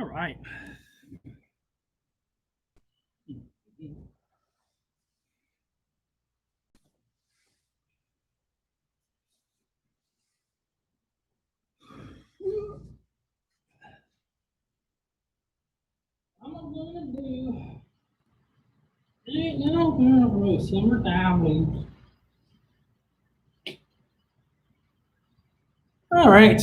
All right. I'm gonna do summertime blues. All right.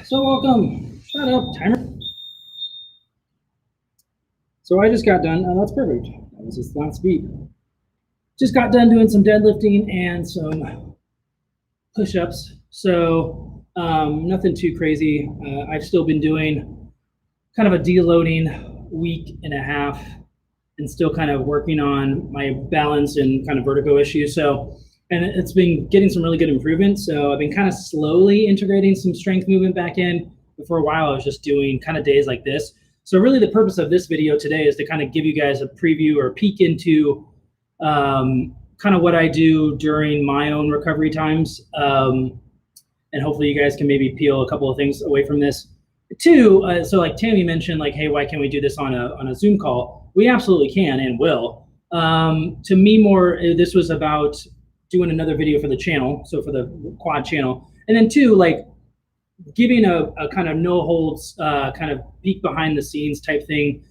So welcome. Shut up, timer. So I just got done. Oh, that's perfect. That was just last beat. Just got done doing some deadlifting and some push-ups. So nothing too crazy. I've still been doing kind of a deloading week and a half and still kind of working on my balance and kind of vertigo issues. So, and it's been getting some really good improvement. So I've been kind of slowly integrating some strength movement back in. But for a while, I was just doing kind of days like this. So really the purpose of this video today is to kind of give you guys a preview or a peek into kind of what I do during my own recovery times. And hopefully you guys can maybe peel a couple of things away from this. Two, so like Tammy mentioned, like, hey, why can't we do this on a Zoom call? We absolutely can and will. To me, more, this was about doing another video for the channel, so for the quad channel. And then two, like giving a kind of no holds, kind of peek behind the scenes type thing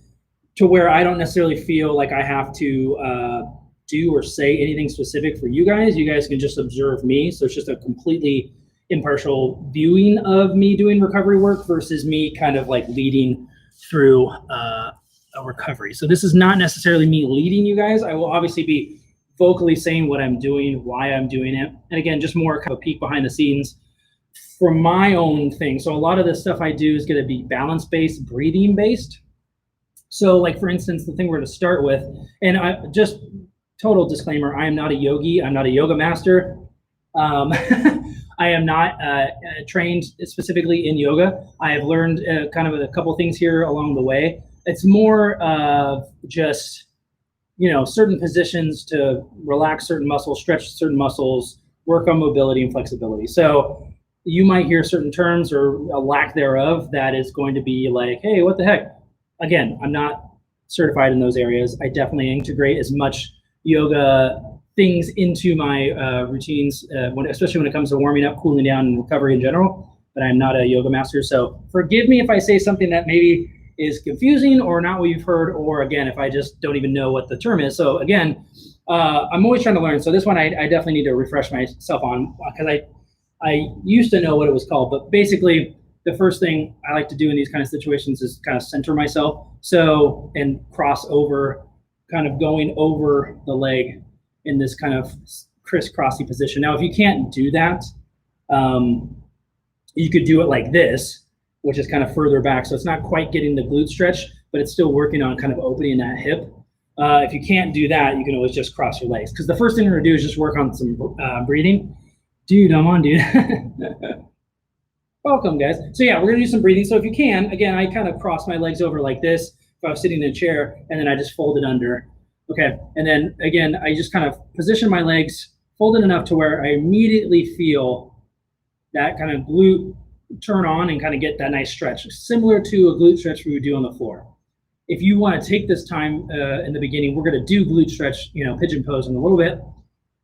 to where I don't necessarily feel like I have to do or say anything specific for you guys. You guys can just observe me. So it's just a completely impartial viewing of me doing recovery work versus me kind of like leading through a recovery. So this is not necessarily me leading you guys. I will obviously be vocally saying what I'm doing, why I'm doing it. And again, just more kind of a peek behind the scenes for my own thing. So a lot of the stuff I do is going to be balance-based, breathing-based. So like, for instance, the thing we're going to start with, and I just total disclaimer, I am not a yogi. I'm not a yoga master. I am not trained specifically in yoga. I have learned kind of a couple things here along the way. It's more of just, you know, certain positions to relax certain muscles, stretch certain muscles, work on mobility and flexibility. So you might hear certain terms or a lack thereof that is going to be like, hey, what the heck? Again, I'm not certified in those areas. I definitely integrate as much yoga things into my routines, especially when it comes to warming up, cooling down, and recovery in general. But I'm not a yoga master, so forgive me if I say something that maybe is confusing or not what you've heard, or again, if I just don't even know what the term is. So again, I'm always trying to learn. So this one I definitely need to refresh myself on, because I used to know what it was called, but basically the first thing I like to do in these kind of situations is kind of center myself. So, and cross over, kind of going over the leg in this kind of crisscrossy position. Now, if you can't do that, you could do it like this, which is kind of further back. So it's not quite getting the glute stretch, but it's still working on kind of opening that hip. If you can't do that, you can always just cross your legs. Because the first thing we're gonna do is just work on some breathing. Dude, I'm on, dude. Welcome, guys. So yeah, we're gonna do some breathing. So if you can, again, I kind of cross my legs over like this if I was sitting in a chair, and then I just fold it under. Okay, and then again, I just kind of position my legs, fold it enough to where I immediately feel that kind of glute turn on and kind of get that nice stretch, similar to a glute stretch we would do on the floor. If you want to take this time in the beginning, we're going to do glute stretch, you know, pigeon pose in a little bit.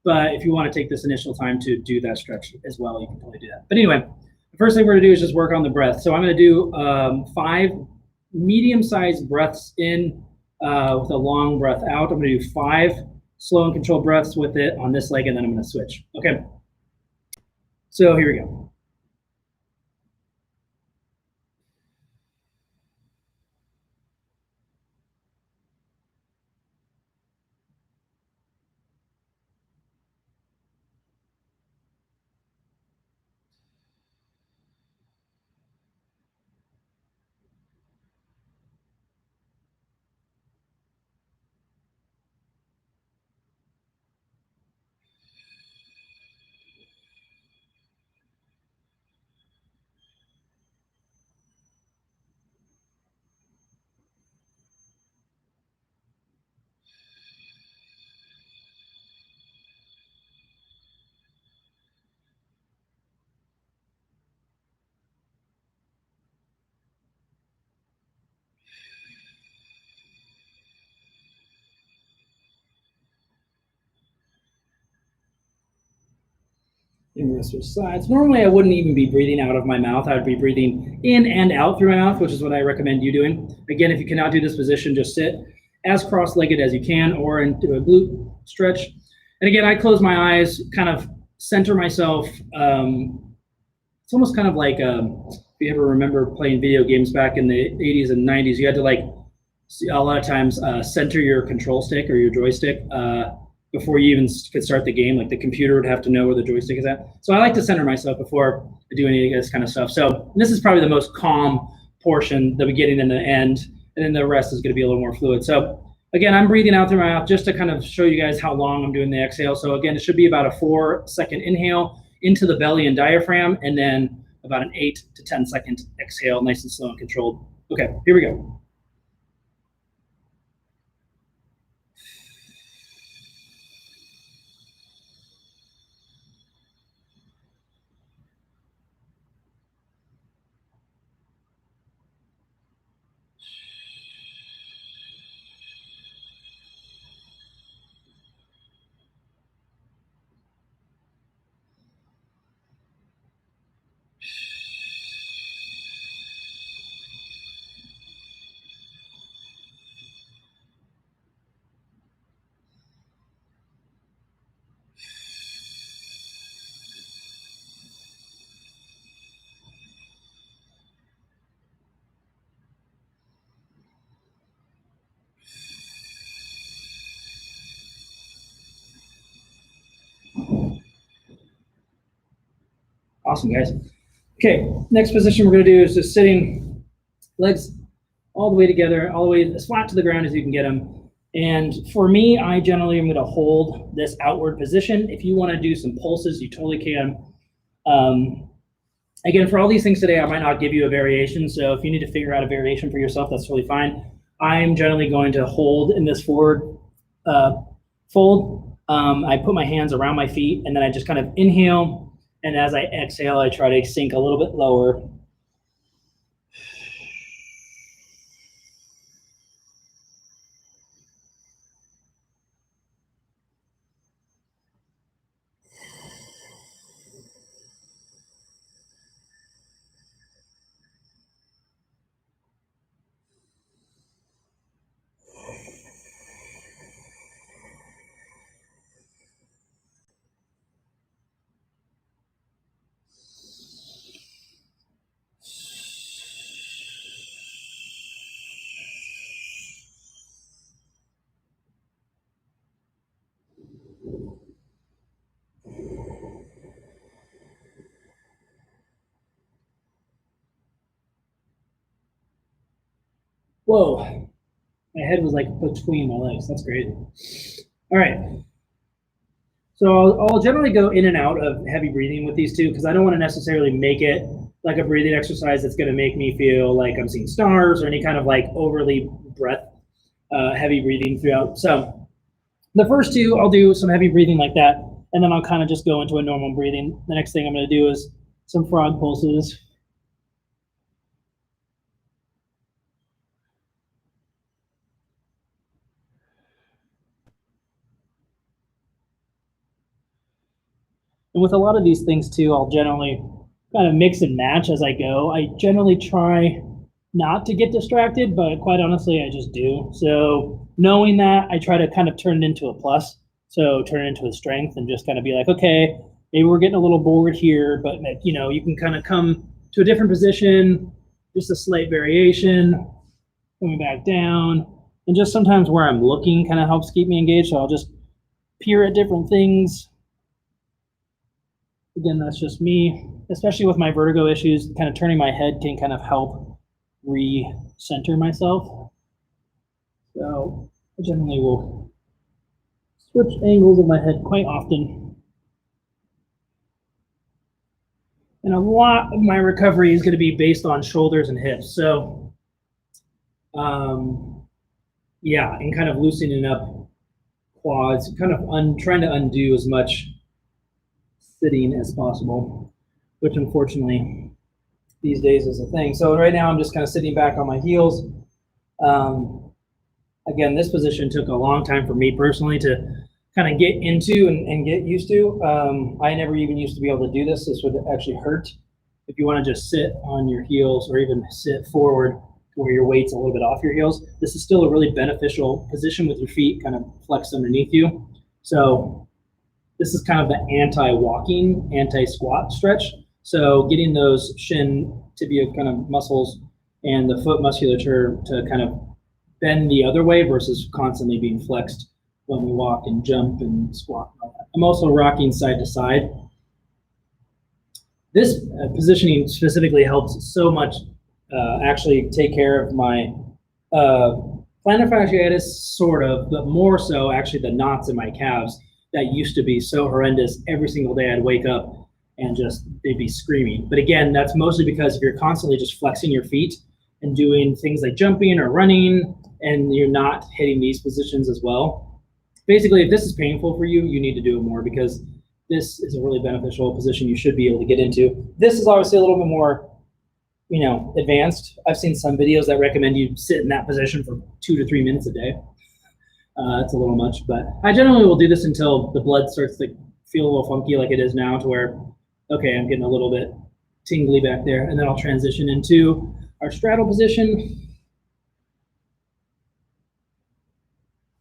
But if you want to take this initial time to do that stretch as well, you can totally do that. But anyway, the first thing we're going to do is just work on the breath. So I'm going to do 5 medium-sized breaths in with a long breath out. I'm going to do 5 slow and controlled breaths with it on this leg, and then I'm going to switch. Okay. So here we go. And we're gonna switch sides. Normally I wouldn't even be breathing out of my mouth. I would be breathing in and out through my mouth, which is what I recommend you doing. Again, if you cannot do this position, just sit as cross-legged as you can or into a glute stretch. And again, I close my eyes, kind of center myself. It's almost kind of like, if you ever remember playing video games back in the 80s and 90s, you had to like, a lot of times center your control stick or your joystick before you even could start the game. Like the computer would have to know where the joystick is at. So I like to center myself before I do any of this kind of stuff. So this is probably the most calm portion, the beginning and the end, and then the rest is going to be a little more fluid. So again, I'm breathing out through my mouth just to kind of show you guys how long I'm doing the exhale. So again, it should be about a 4-second inhale into the belly and diaphragm, and then about an 8 to 10 second exhale, nice and slow and controlled. Okay, here we go. Awesome, guys. Okay, next position we're going to do is just sitting, legs all the way together, all the way as flat to the ground as you can get them. And for me, I generally am going to hold this outward position. If you want to do some pulses, you totally can. Again, for all these things today, I might not give you a variation. So if you need to figure out a variation for yourself, that's totally fine. I'm generally going to hold in this forward fold. I put my hands around my feet, and then I just kind of inhale. And as I exhale, I try to sink a little bit lower. Whoa, my head was like between my legs. That's great. All right. So I'll generally go in and out of heavy breathing with these two because I don't want to necessarily make it like a breathing exercise that's going to make me feel like I'm seeing stars or any kind of like overly breath heavy breathing throughout. So the first two, I'll do some heavy breathing like that, and then I'll kind of just go into a normal breathing. The next thing I'm going to do is some frog pulses. And with a lot of these things too, I'll generally kind of mix and match as I go. I generally try not to get distracted, but quite honestly, I just do. So knowing that, I try to kind of turn it into a plus. So turn it into a strength and just kind of be like, okay, maybe we're getting a little bored here, but you know, you can kind of come to a different position, just a slight variation, coming back down. And just sometimes where I'm looking kind of helps keep me engaged. So I'll just peer at different things. Again, that's just me, especially with my vertigo issues, kind of turning my head can kind of help re-center myself. So I generally will switch angles of my head quite often. And a lot of my recovery is going to be based on shoulders and hips. So yeah, and kind of loosening up quads, kind of trying to undo as much sitting as possible, which unfortunately these days is a thing. So right now I'm just kind of sitting back on my heels. Again, this position took a long time for me personally to kind of get into and get used to. I never even used to be able to do this. This would actually hurt. If you want to just sit on your heels or even sit forward where your weight's a little bit off your heels, this is still a really beneficial position with your feet kind of flexed underneath you. So this is kind of the anti-walking, anti-squat stretch. So getting those shin tibia kind of muscles and the foot musculature to kind of bend the other way versus constantly being flexed when we walk and jump and squat. I'm also rocking side to side. This positioning specifically helps so much actually take care of my plantar fasciitis, sort of, but more so actually the knots in my calves that used to be so horrendous. Every single day I'd wake up and just they'd be screaming. But again, that's mostly because if you're constantly just flexing your feet and doing things like jumping or running and you're not hitting these positions as well. Basically, if this is painful for you, you need to do it more because this is a really beneficial position you should be able to get into. This is obviously a little bit more, advanced. I've seen some videos that recommend you sit in that position for 2 to 3 minutes a day. It's a little much, but I generally will do this until the blood starts to feel a little funky like it is now, to where, okay, I'm getting a little bit tingly back there, and then I'll transition into our straddle position.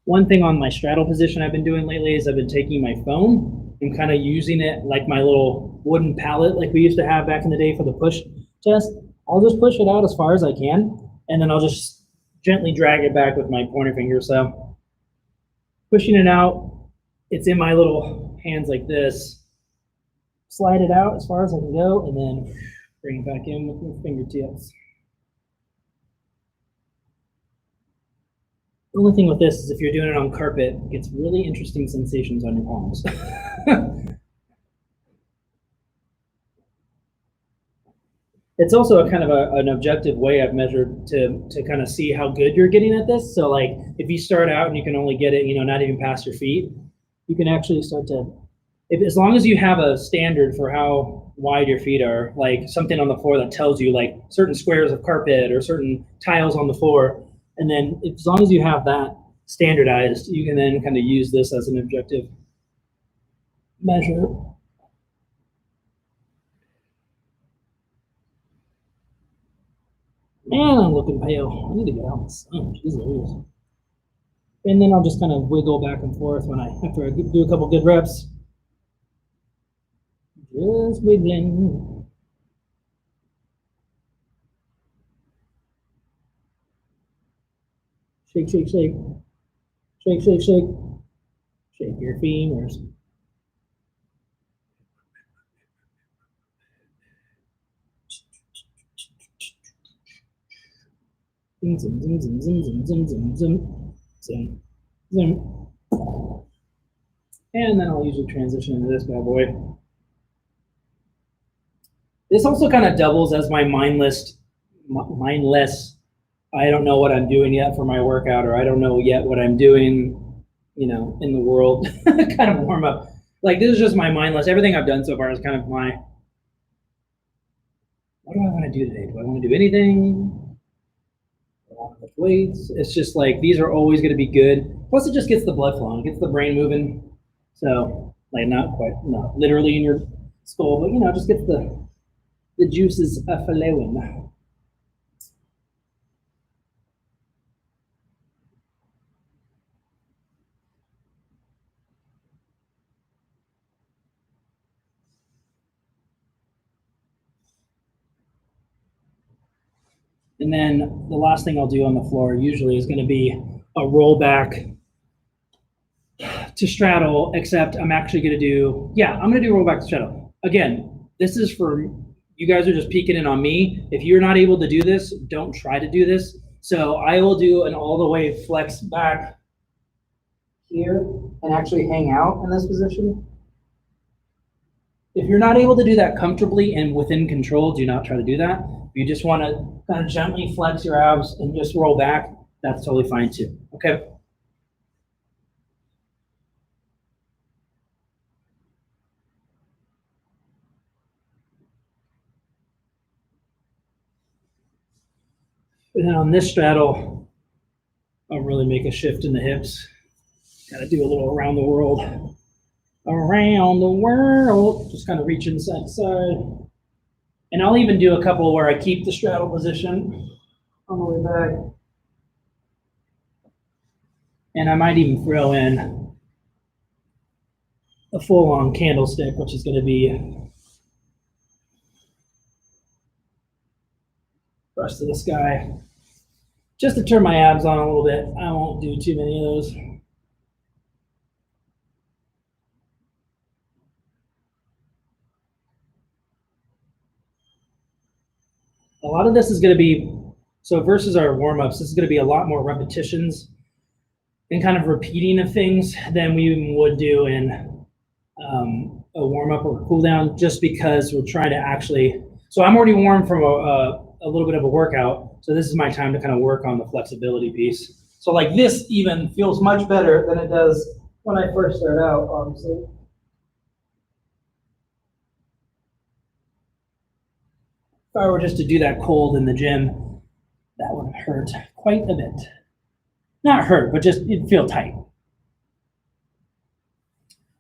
One thing on my straddle position I've been doing lately is I've been taking my phone and kind of using it like my little wooden pallet like we used to have back in the day for the push test. I'll just push it out as far as I can, and then I'll just gently drag it back with my pointer finger. So pushing it out, it's in my little hands like this. Slide it out as far as I can go, and then bring it back in with my fingertips. The only thing with this is if you're doing it on carpet, it gets really interesting sensations on your palms. It's also a kind of an objective way I've measured to kind of see how good you're getting at this. So like if you start out and you can only get it, not even past your feet, you can actually start to, as long as you have a standard for how wide your feet are, like something on the floor that tells you like certain squares of carpet or certain tiles on the floor, and then as long as you have that standardized, you can then kind of use this as an objective measure. Man, I'm looking pale. I need to get out in the sun. Jesus. And then I'll just kind of wiggle back and forth after I do a couple good reps. Just wiggling. Shake, shake, shake. Shake, shake, shake. Shake your femurs. Zim, zim, zim, zim, zim, zim, zim, zim, zim, zim, zim. And then I'll usually transition into this bad boy. This also kind of doubles as my mindless, I don't know what I'm doing yet for my workout, or I don't know yet what I'm doing, in the world kind of warm up. Like this is just my mindless. Everything I've done so far is kind of my, what do I want to do today? Do I want to do anything? Lift weights. It's just like these are always going to be good. Plus, it just gets the blood flowing, it gets the brain moving. So, like not literally in your skull, but just gets the juices flowing. And then the last thing I'll do on the floor usually is going to be a roll back to straddle, except I'm actually going to do, I'm going to do roll back to straddle. Again, this is for, you guys are just peeking in on me. If you're not able to do this, don't try to do this. So I will do an all the way flex back here and actually hang out in this position. If you're not able to do that comfortably and within control, do not try to do that. If you just want to kind of gently flex your abs and just roll back, that's totally fine too, okay? And then on this straddle, I'll really make a shift in the hips. Gotta do a little around the world. Around the world. Just kind of reaching side to side. And I'll even do a couple where I keep the straddle position on the way back. And I might even throw in a full-on candlestick, which is going to be brush to the sky. Just to turn my abs on a little bit. I won't do too many of those. A lot of this is going to be, so versus our warm-ups, this is going to be a lot more repetitions and kind of repeating of things than we would do in a warm-up or a cool-down, just because we're trying to actually, so I'm already warm from a little bit of a workout, so this is my time to kind of work on the flexibility piece. So like this even feels much better than it does when I first start out, obviously. If I were just to do that cold in the gym, that would hurt quite a bit. Not hurt, but just it'd feel tight.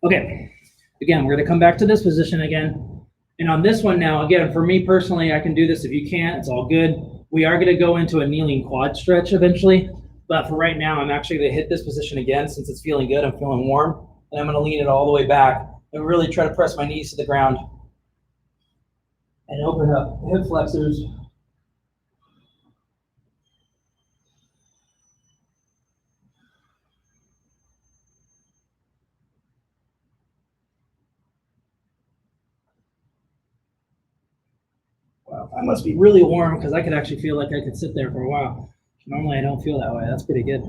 Okay, again, we're gonna come back to this position again. And on this one now, again, for me personally, I can do this. If you can't, it's all good. We are gonna go into a kneeling quad stretch eventually, but for right now, I'm actually gonna hit this position again since it's feeling good, I'm feeling warm, and I'm gonna lean it all the way back and really try to press my knees to the ground and open up hip flexors. Wow, I must be really warm because I could actually feel like I could sit there for a while. Normally I don't feel that way. That's pretty good.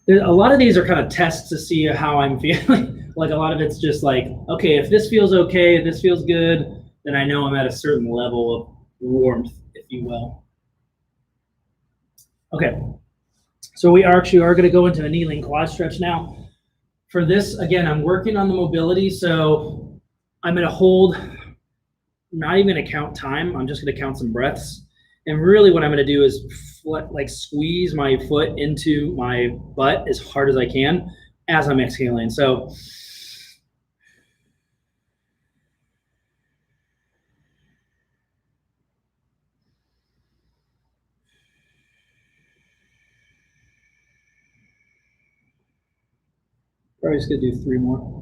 A lot of these are kind of tests to see how I'm feeling. Like a lot of it's just like, okay, if this feels okay, if this feels good, then I know I'm at a certain level of warmth, if you will. Okay, so we actually are going to go into a kneeling quad stretch now. For this, again, I'm working on the mobility, so I'm going to hold, not even going to count time, I'm just going to count some breaths. And really what I'm going to do is like squeeze my foot into my butt as hard as I can as I'm exhaling. So probably just going to do 3 more.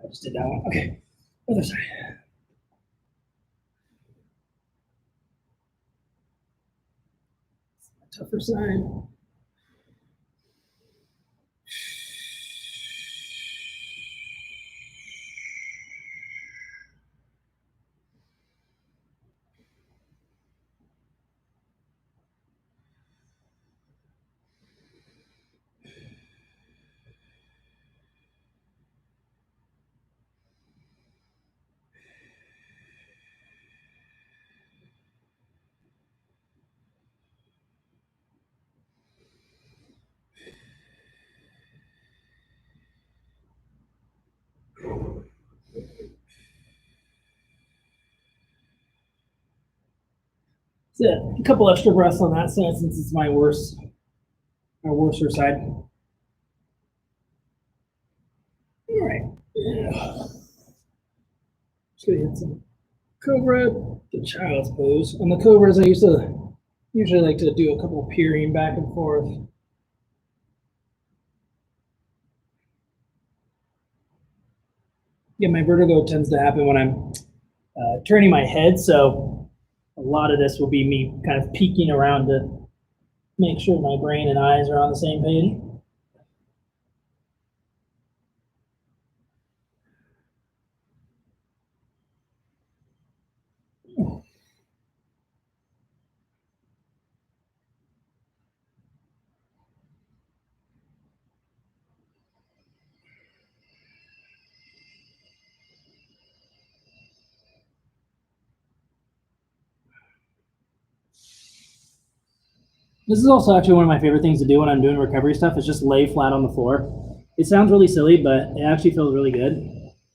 I just did that one. Okay, other side. Tougher side. So a couple extra breaths on that side since it's my worser side. All right. Yeah. Just gonna hit some cobra, the child's pose. On the cobras, I usually like to do a couple of peering back and forth. Yeah, my vertigo tends to happen when I'm turning my head, so a lot of this will be me kind of peeking around to make sure my brain and eyes are on the same page. This is also actually one of my favorite things to do when I'm doing recovery stuff is just lay flat on the floor. It sounds really silly, but it actually feels really good,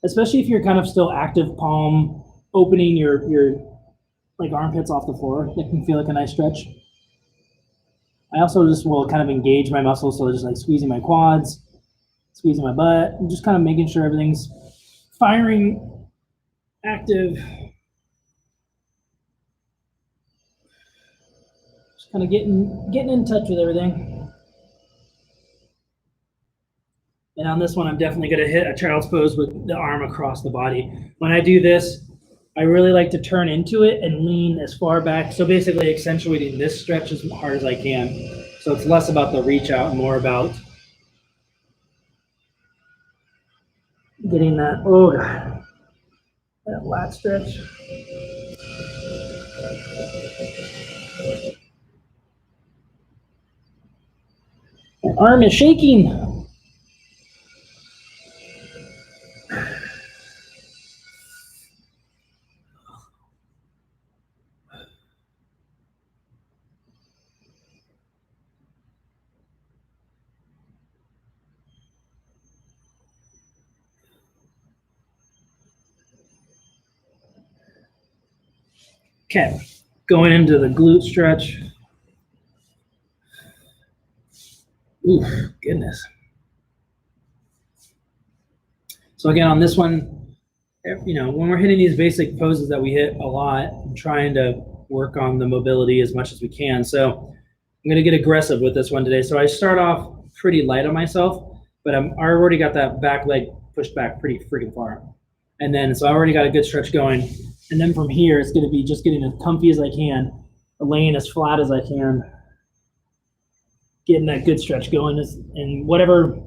especially if you're kind of still active palm opening your like armpits off the floor. It can feel like a nice stretch. I also just will kind of engage my muscles, so just like squeezing my quads, squeezing my butt, and just kind of making sure everything's firing, active. Just kind of getting in touch with everything. And on this one, I'm definitely going to hit a child's pose with the arm across the body. When I do this, I really like to turn into it and lean as far back. So basically accentuating this stretch as hard as I can. So it's less about the reach out and more about getting that, oh God, that lat stretch. My arm is shaking. Okay, going into the glute stretch. Ooh, goodness. So again, on this one, when we're hitting these basic poses that we hit a lot, I'm trying to work on the mobility as much as we can. So I'm going to get aggressive with this one today. So I start off pretty light on myself, but I already got that back leg pushed back pretty freaking far. And then, so I already got a good stretch going. And then from here, it's going to be just getting as comfy as I can, laying as flat as I can, getting that good stretch going. And whatever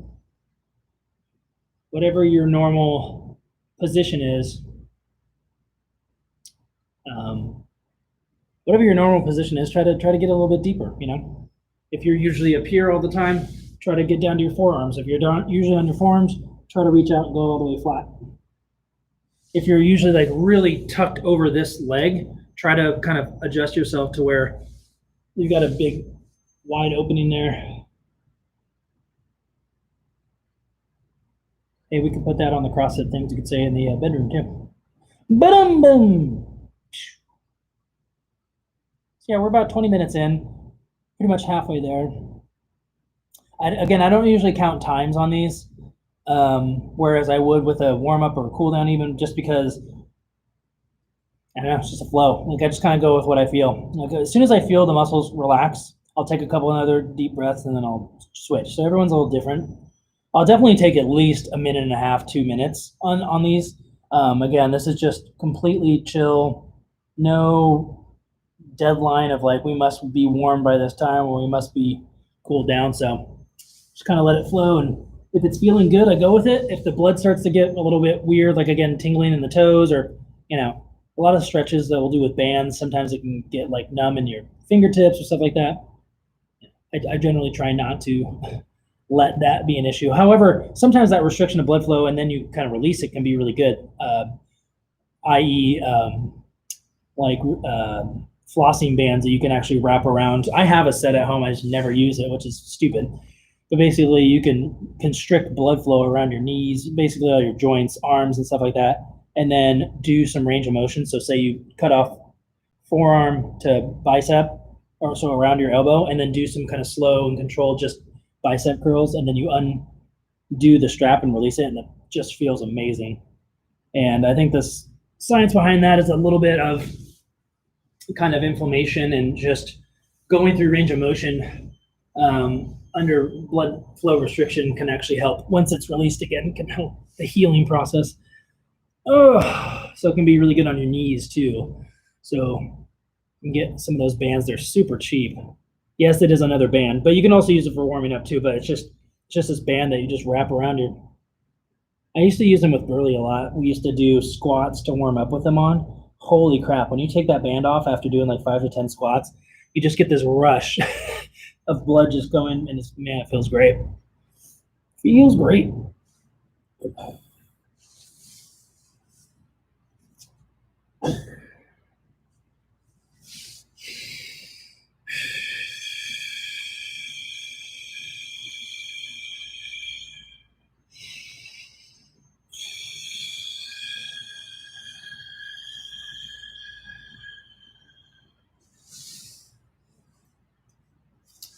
your normal position is, try to get a little bit deeper. If you're usually up here all the time, try to get down to your forearms. If you're usually on your forearms, try to reach out and go all the way flat. If you're usually like really tucked over this leg, try to kind of adjust yourself to where you've got a big wide opening there. Hey, we could put that on the CrossFit things you could say in the bedroom too. Boom, boom. So yeah, we're about 20 minutes in, pretty much halfway there. I don't usually count times on these, whereas I would with a warm up or a cool down, even just because I don't know, it's just a flow. Like I just kind of go with what I feel. Like as soon as I feel the muscles relax, I'll take a couple of other deep breaths and then I'll switch. So everyone's a little different. I'll definitely take at least a minute and a half, 2 minutes on these. Again, this is just completely chill, no deadline of like we must be warm by this time or we must be cooled down. So just kind of let it flow, and if it's feeling good, I go with it. If the blood starts to get a little bit weird, like again tingling in the toes, or a lot of stretches that we'll do with bands, sometimes it can get like numb in your fingertips or stuff like that. I generally try not to let that be an issue. However, sometimes that restriction of blood flow and then you kind of release it can be really good, i.e. Flossing bands that you can actually wrap around. I have a set at home. I just never use it, which is stupid. But basically, you can constrict blood flow around your knees, basically all your joints, arms, and stuff like that, and then do some range of motion. So say you cut off forearm to bicep, or so around your elbow, and then do some kind of slow and controlled just bicep curls, and then you undo the strap and release it, and it just feels amazing. And I think this science behind that is a little bit of kind of inflammation and just going through range of motion under blood flow restriction can actually help. Once it's released again, can help the healing process. Oh, so it can be really good on your knees too. So you can get some of those bands. They're super cheap. Yes, it is another band, but you can also use it for warming up too. But it's just this band that you just wrap around your. I used to use them with Burley a lot. We used to do squats to warm up with them on. Holy crap, when you take that band off after doing like 5 to 10 squats, you just get this rush of blood just going, and man, it feels great. Feels great.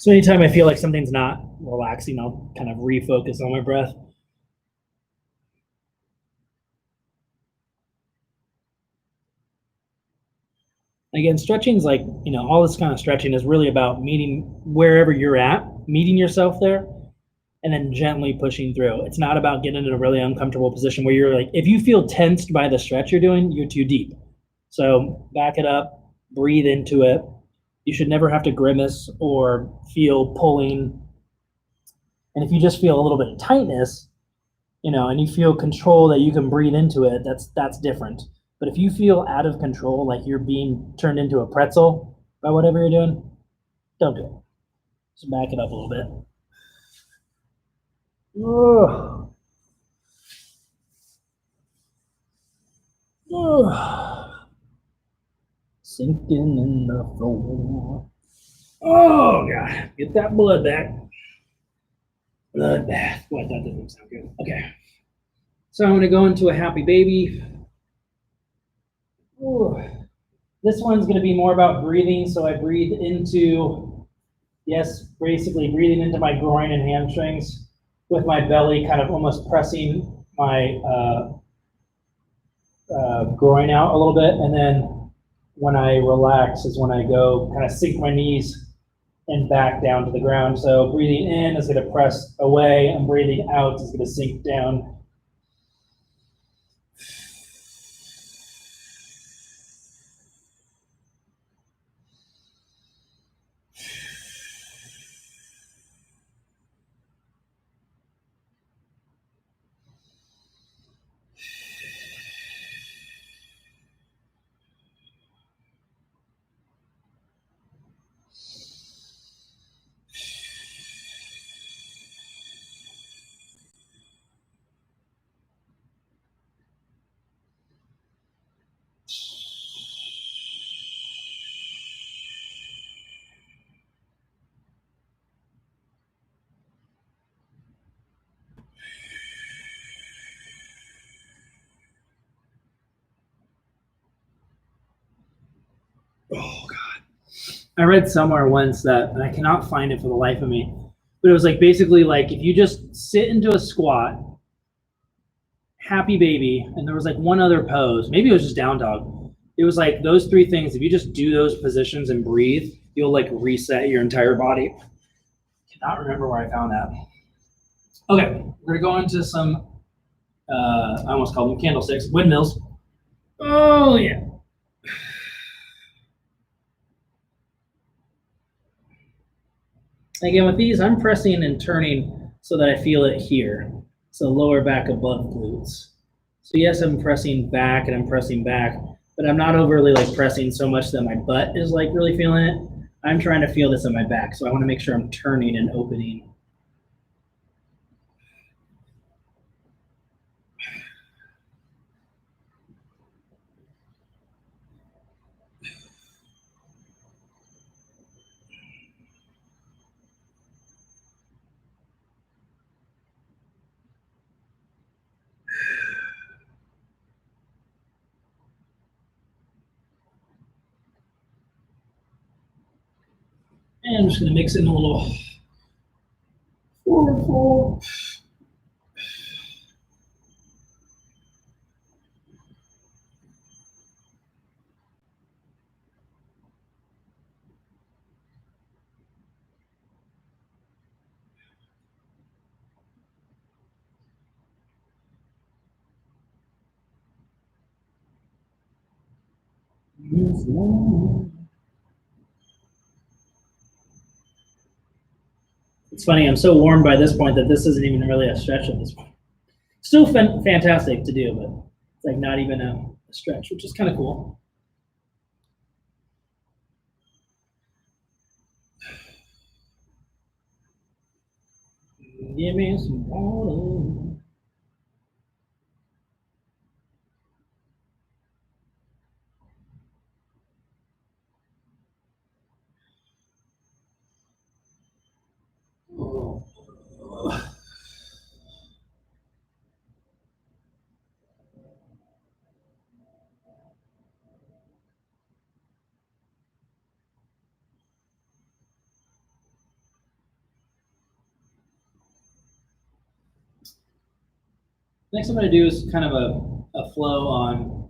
So anytime I feel like something's not relaxing, I'll kind of refocus on my breath. Again, stretching is like, all this kind of stretching is really about meeting wherever you're at, meeting yourself there, and then gently pushing through. It's not about getting in a really uncomfortable position where you're like, if you feel tensed by the stretch you're doing, you're too deep. So back it up, breathe into it. You should never have to grimace or feel pulling. And if you just feel a little bit of tightness, and you feel control that you can breathe into it, that's different. But if you feel out of control, like you're being turned into a pretzel by whatever you're doing, don't do it. Just back it up a little bit. Ugh. Ugh. Sinking in the floor. Oh god, get that blood back. Blood bath. Boy, that doesn't sound good. Okay. So I'm gonna go into a happy baby. Ooh. This one's gonna be more about breathing. So I breathe into, yes, basically breathing into my groin and hamstrings with my belly kind of almost pressing my groin out a little bit. And then when I relax is when I go kind of sink my knees and back down to the ground. So breathing in is going to press away, and breathing out is going to sink down. Oh God. I read somewhere once that, and I cannot find it for the life of me, but it was like basically like if you just sit into a squat, happy baby, and there was like one other pose, maybe it was just down dog. It was like those three things. If you just do those positions and breathe, you'll like reset your entire body. Cannot remember where I found that. Okay, we're gonna go into some, I almost called them candlesticks, windmills. Oh yeah. Again, with these, I'm pressing and turning so that I feel it here. So lower back above glutes. So yes, I'm pressing back and I'm pressing back, but I'm not overly like pressing so much that my butt is like really feeling it. I'm trying to feel this in my back. So I want to make sure I'm turning and opening. And I'm just going to mix in a little forward fold. It's funny, I'm so warm by this point that this isn't even really a stretch at this point. Still fantastic to do, but it's like not even a stretch, which is kind of cool. Give me some water. Next I'm going to do is kind of a flow on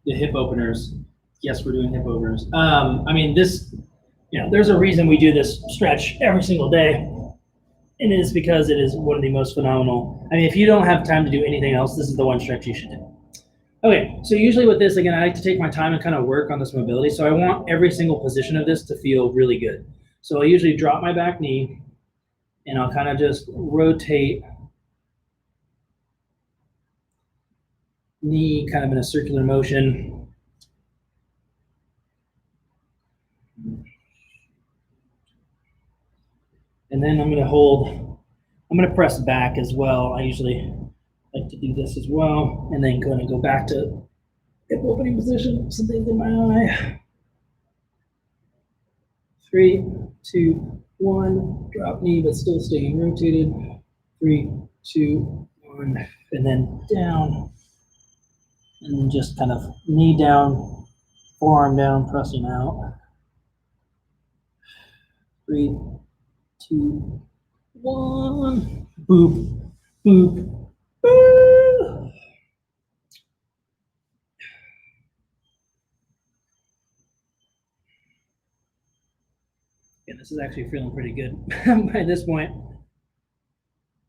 the hip openers. Yes, we're doing hip openers. I mean, this, there's a reason we do this stretch every single day, and it is because it is one of the most phenomenal. I mean, if you don't have time to do anything else, this is the one stretch you should do. Okay, so usually with this, again, I like to take my time and kind of work on this mobility. So I want every single position of this to feel really good. So I usually drop my back knee, and I'll kind of just rotate knee kind of in a circular motion. And then I'm going to hold, I'm going to press back as well. I usually like to do this as well. And then going to go back to hip opening position, something's in my eye. 3, 2, 1, drop knee, but still staying rotated. 3, 2, 1, and then down. And then just kind of knee down, forearm down, pressing out. 3, 2, 1. Boop, boop, boop. And this is actually feeling pretty good by this point.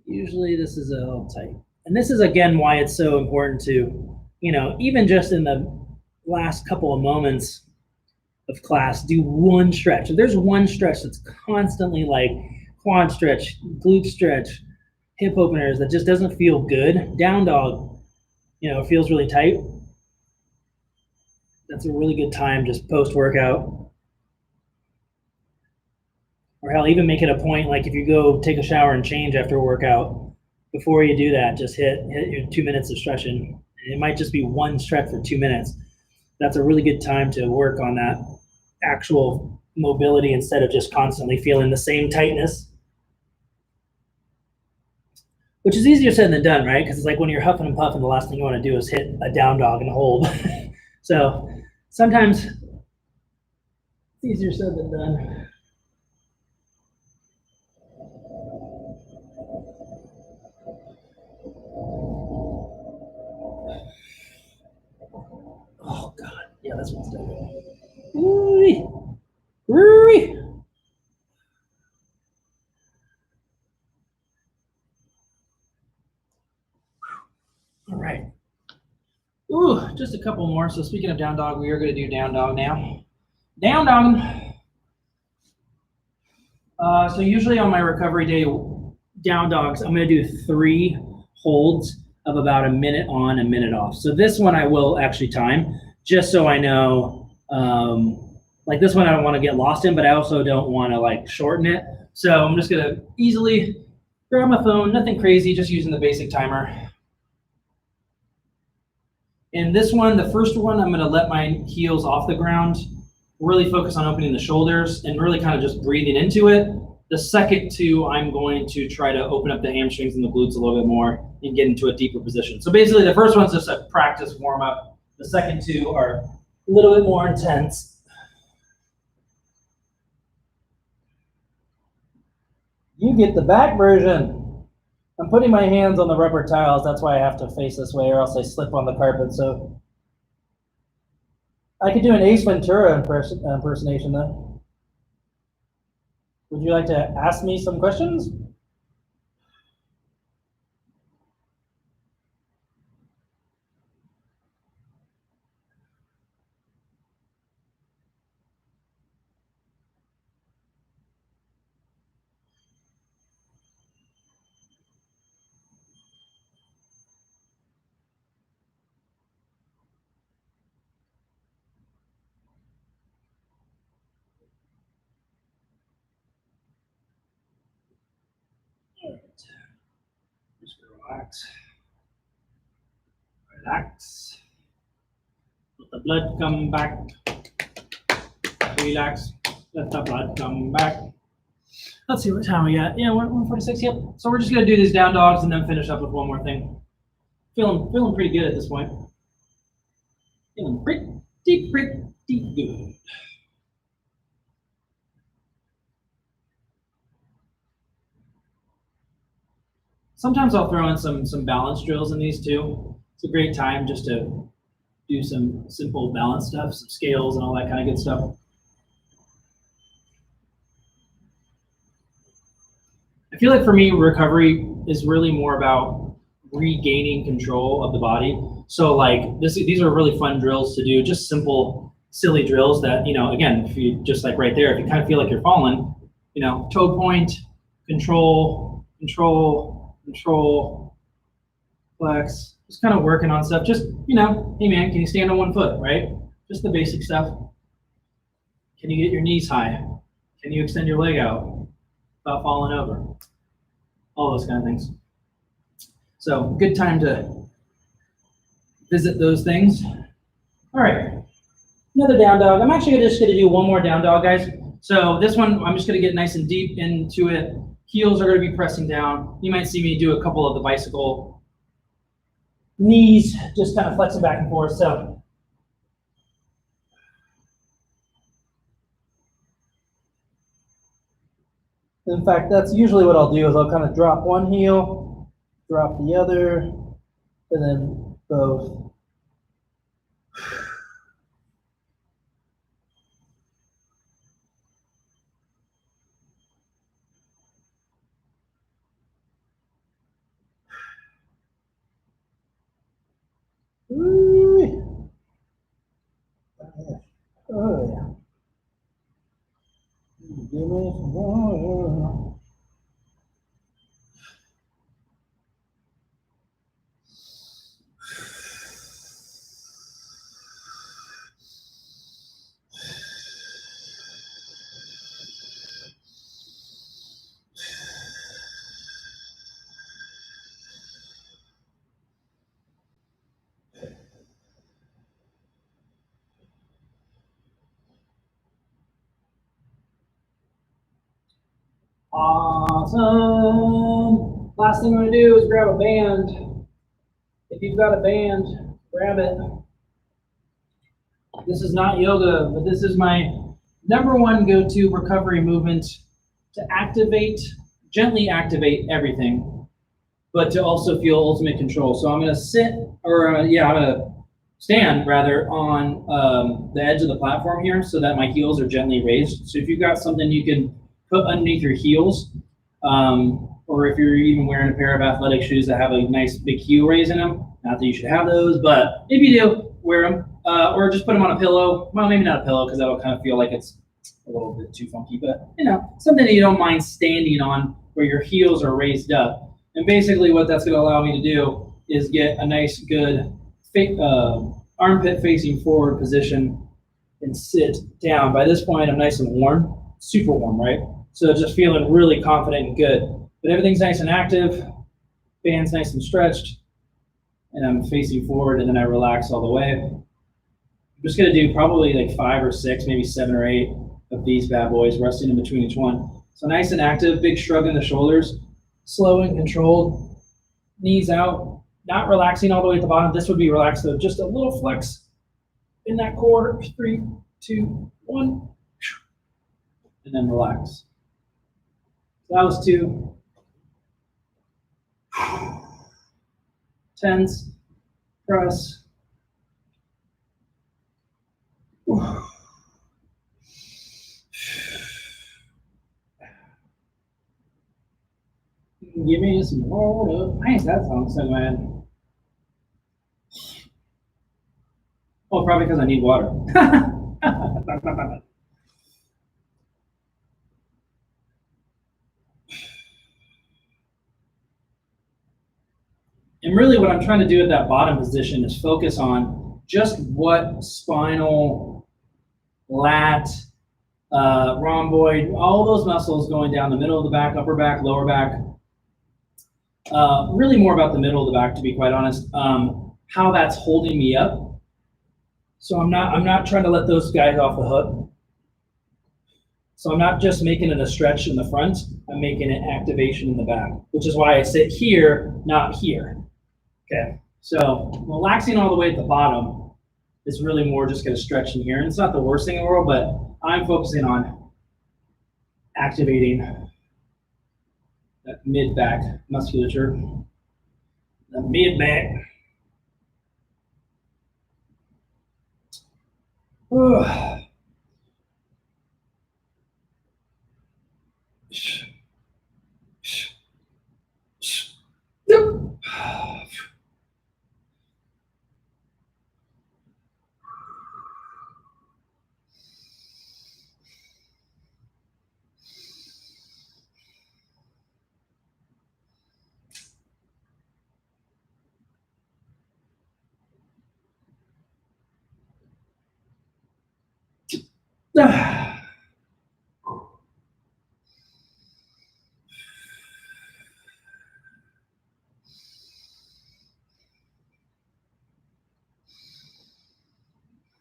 Usually this is a little tight. And this is, again, why it's so important to, even just in the last couple of moments of class, do one stretch. If there's one stretch that's constantly like quad stretch, glute stretch, hip openers that just doesn't feel good, down dog, feels really tight. That's a really good time just post-workout. Or hell, even make it a point, like if you go take a shower and change after a workout, before you do that, just hit your 2 minutes of stretching. It might just be one stretch for 2 minutes. That's a really good time to work on that actual mobility instead of just constantly feeling the same tightness. Which is easier said than done, right? Because it's like when you're huffing and puffing, the last thing you want to do is hit a down dog and hold. So sometimes it's easier said than done. Oh God, yeah, that's what's done. All right. Ooh, just a couple more. So speaking of down dog, we are going to do down dog now. Down dog. So usually on my recovery day, down dogs, I'm going to do 3 holds of about a minute on, a minute off. So this one I will actually time, just so I know, like this one I don't want to get lost in, but I also don't want to like shorten it. So I'm just going to easily grab my phone, nothing crazy, just using the basic timer. And this one, the first one, I'm going to let my heels off the ground, really focus on opening the shoulders and really kind of just breathing into it. The second 2, I'm going to try to open up the hamstrings and the glutes a little bit more and get into a deeper position. So basically the first one's just a practice warm up. The second 2 are a little bit more intense. You get the back version. I'm putting my hands on the rubber tiles. That's why I have to face this way or else I slip on the carpet. So I could do an Ace Ventura impersonation though. Would you like to ask me some questions? Just relax. Relax. Let the blood come back. Relax. Let the blood come back. Let's see what time we got. Yeah, 1:46. Yep. So we're just gonna do these down dogs and then finish up with one more thing. Feeling pretty good at this point. Feeling pretty good. Sometimes I'll throw in some balance drills in these too. It's a great time just to do some simple balance stuff, some scales and all that kind of good stuff. I feel like for me, recovery is really more about regaining control of the body. So like these are really fun drills to do, just simple, silly drills that, you know, again, if you just like right there, if you kind of feel like you're falling, you know, toe point, control, control, control, flex, just kind of working on stuff. Just, you know, hey man, can you stand on one foot, right? Just the basic stuff. Can you get your knees high? Can you extend your leg out without falling over? All those kind of things. So good time to visit those things. All right, another down dog. I'm actually just gonna do one more down dog, guys. So this one, I'm just gonna get nice and deep into it. Heels are gonna be pressing down. You might see me do a couple of the bicycle knees, just kind of flexing back and forth. So in fact, that's usually what I'll do is I'll kind of drop one heel, drop the other, and then both. Ooh. Oh yeah. Give me some more. Awesome. Last thing I'm gonna do is grab a band. If you've got a band, grab it. This is not yoga, but this is my #1 go-to recovery movement to activate, gently activate everything, but to also feel ultimate control. So I'm gonna sit, or I'm gonna stand rather on the edge of the platform here so that my heels are gently raised. So if you've got something you can put underneath your heels, or if you're even wearing a pair of athletic shoes that have a nice big heel raise in them, not that you should have those, but if you do, wear them, or just put them on a pillow. Well, maybe not a pillow because that'll kind of feel like it's a little bit too funky, but you know, something that you don't mind standing on where your heels are raised up. And basically what that's gonna allow me to do is get a nice, good armpit facing forward position and sit down. By this point, I'm nice and warm, super warm, right? So just feeling really confident and good. But everything's nice and active, band's nice and stretched, and I'm facing forward, and then I relax all the way. I'm just gonna do probably like 5 or 6, maybe 7 or 8 of these bad boys, resting in between each one. So nice and active, big shrug in the shoulders, slow and controlled, knees out, not relaxing all the way at the bottom. This would be relaxed though, just a little flex in that core. 3, 2, 1, and then relax. So that was 2. 10s, press. Give me some more. Nice, that song so man. Oh, probably because I need water. And really what I'm trying to do at that bottom position is focus on just what spinal, lat, rhomboid, all those muscles going down the middle of the back, upper back, lower back. Really more about the middle of the back, to be quite honest. How that's holding me up. So I'm not trying to let those guys off the hook. So I'm not just making it a stretch in the front, I'm making it activation in the back, which is why I sit here, not here. Okay, so relaxing all the way at the bottom is really more just gonna stretch in here. And it's not the worst thing in the world, but I'm focusing on activating that mid back musculature. The mid back.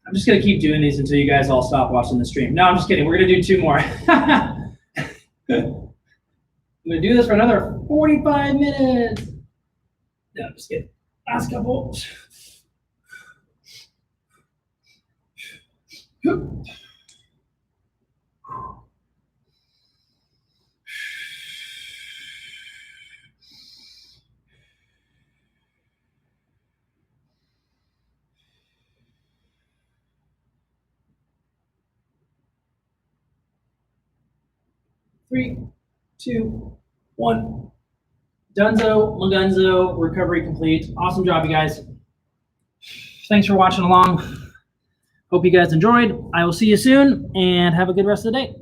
I'm just going to keep doing these until you guys all stop watching the stream. No, I'm just kidding. We're going to do 2 more. I'm going to do this for another 45 minutes. No, I'm just kidding. Last couple. Three, two, one. Dunzo, Magunzo, recovery complete. Awesome job, you guys. Thanks for watching along. Hope you guys enjoyed. I will see you soon, and have a good rest of the day.